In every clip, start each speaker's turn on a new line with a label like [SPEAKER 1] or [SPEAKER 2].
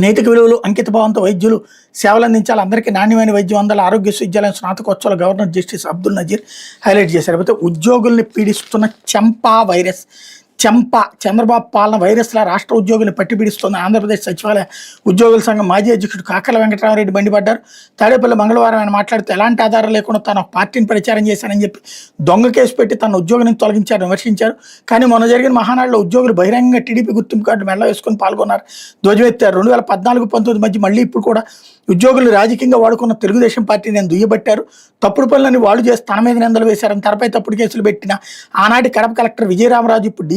[SPEAKER 1] నైతిక విలువలు అంకితభావంతో వైద్యులు సేవలు అందించాలి, అందరికీ నాణ్యమైన వైద్యం అందాలి. ఆరోగ్య విశ్వవిద్యాలయం స్నాతకోత్సవాల governor justice Abdul Nazeer highlight చేశారు. అయితే ఉద్యోగుల్ని పీడిస్తున్న చెంపా వైరస్, చంద్రబాబు పాలన వైరస్ల రాష్ట్ర ఉద్యోగుల్ని పట్టిపీడిస్తోంది. ఆంధ్రప్రదేశ్ సచివాలయ ఉద్యోగుల సంఘం మాజీ అధ్యక్షుడు కాకల వెంకటరామరెడ్డి మండిపడ్డారు. తాడేపల్లి మంగళవారం ఆయన మాట్లాడుతూ ఎలాంటి ఆధారం లేకుండా తాను ఒక పార్టీని ప్రచారం చేశానని చెప్పి దొంగ కేసు పెట్టి తన ఉద్యోగిని తొలగించారని విమర్శించారు. కానీ మొన్న జరిగిన మహానాడులో ఉద్యోగులు బహిరంగంగా టీడీపీ గుర్తింపు కార్డు మెడలో వేసుకుని పాల్గొన్నారు, ధ్వజమెత్తారు. 2014-19 మధ్య మళ్ళీ ఇప్పుడు కూడా ఉద్యోగులు రాజకీయంగా వాడుకున్న తెలుగుదేశం పార్టీ నేను దుయ్యబట్టారు, తప్పుడు పనులని వాళ్ళు చేసి తన మీద నిందలు వేశారని తెరపై తప్పుడు కేసులు పెట్టిన ఆనాటి కడప కలెక్టర్ విజయరామరాజు ఇప్పుడు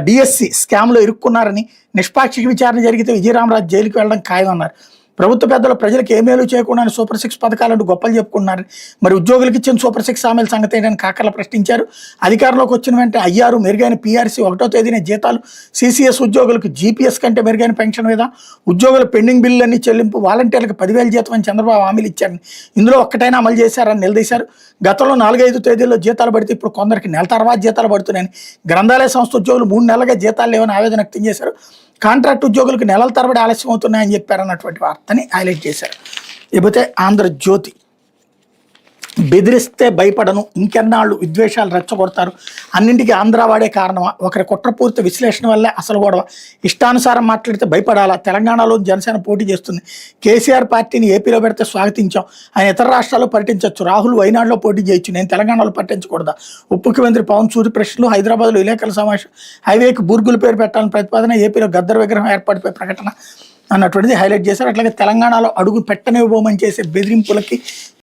[SPEAKER 1] డిఎస్సి స్కామ్లో ఇరుక్కున్నారని, నిష్పాక్షిక విచారణ జరిగితే విజయరామరాజు జైలుకి వెళ్ళడం ఖాయమన్నారు. ప్రభుత్వ పెద్దలు ప్రజలకు ఏ మేలు చేయకుండా సూపర్ 6 పథకాలంటూ గొప్పలు చెప్పుకున్నారు. మరి ఉద్యోగులకు ఇచ్చిన సూపర్ 6 హామీల సంగతి ఏంటని కాకర్ల ప్రశ్నించారు. అధికారంలోకి వచ్చిన వెంటనే అయ్యారు మెరుగైన పీఆర్సీ, 1వ తేదీన జీతాలు, సిసిఎస్ ఉద్యోగులకు జీపీఎస్ కంటే మెరుగైన పెన్షన్ విధానం, ఉద్యోగుల పెండింగ్ బిల్లులన్నీ చెల్లింపు, వాలంటీర్లకు 10,000 జీతం అని చంద్రబాబు హామీలు ఇచ్చారని, ఇందులో ఒక్కటైనా అమలు చేశారని నిలదీశారు. గతంలో 4-5 తేదీల్లో జీతాలు పడితే ఇప్పుడు కొందరికి నెల తర్వాత జీతాలు పడుతున్నాయని, గ్రంథాలయ సంస్థ ఉద్యోగులు 3 నెలలుగా జీతాలు లేవని ఆవేదన వ్యక్తం చేశారు. కాంట్రాక్ట్ ఉద్యోగులకు నెలల తరబడి ఆలస్యం అవుతున్నాయని చెప్పారన్నటువంటి వార్తని హైలైట్ చేశారు. ఇకపోతే ఆంధ్రజ్యోతి, బెదిరిస్తే భయపడను, ఇంకెన్నాళ్ళు విద్వేషాలు రెచ్చగొడతారు, అన్నింటికీ ఆంధ్ర వాడే కారణమా, ఒకరి కుట్రపూర్తి విశ్లేషణ వల్లే అసలు గొడవ, ఇష్టానుసారం మాట్లాడితే భయపడాలా, తెలంగాణలో జనసేన పోటీ చేస్తుంది, కేసీఆర్ పార్టీని ఏపీలో పెడితే స్వాగతించాం, ఆయన ఇతర రాష్ట్రాల్లో పర్యటించవచ్చు, రాహుల్ వైనాడులో పోటీ చేయొచ్చు, నేను తెలంగాణలో పట్టించకూడదా, ఉప ముఖ్యమంత్రి పవన్ సూర్య ప్రశ్నలు, హైదరాబాద్లో విలేకరుల సమావేశం, హైవేకి బూర్గుల పేరు పెట్టాలని ప్రతిపాదన, ఏపీలో గద్దర్ విగ్రహం ఏర్పాటుపై ప్రకటన అన్నటువంటిది హైలైట్ చేశారు. అట్లాగే తెలంగాణలో అడుగు పెట్టనివ్వబోమని చేసే బెదిరింపులకి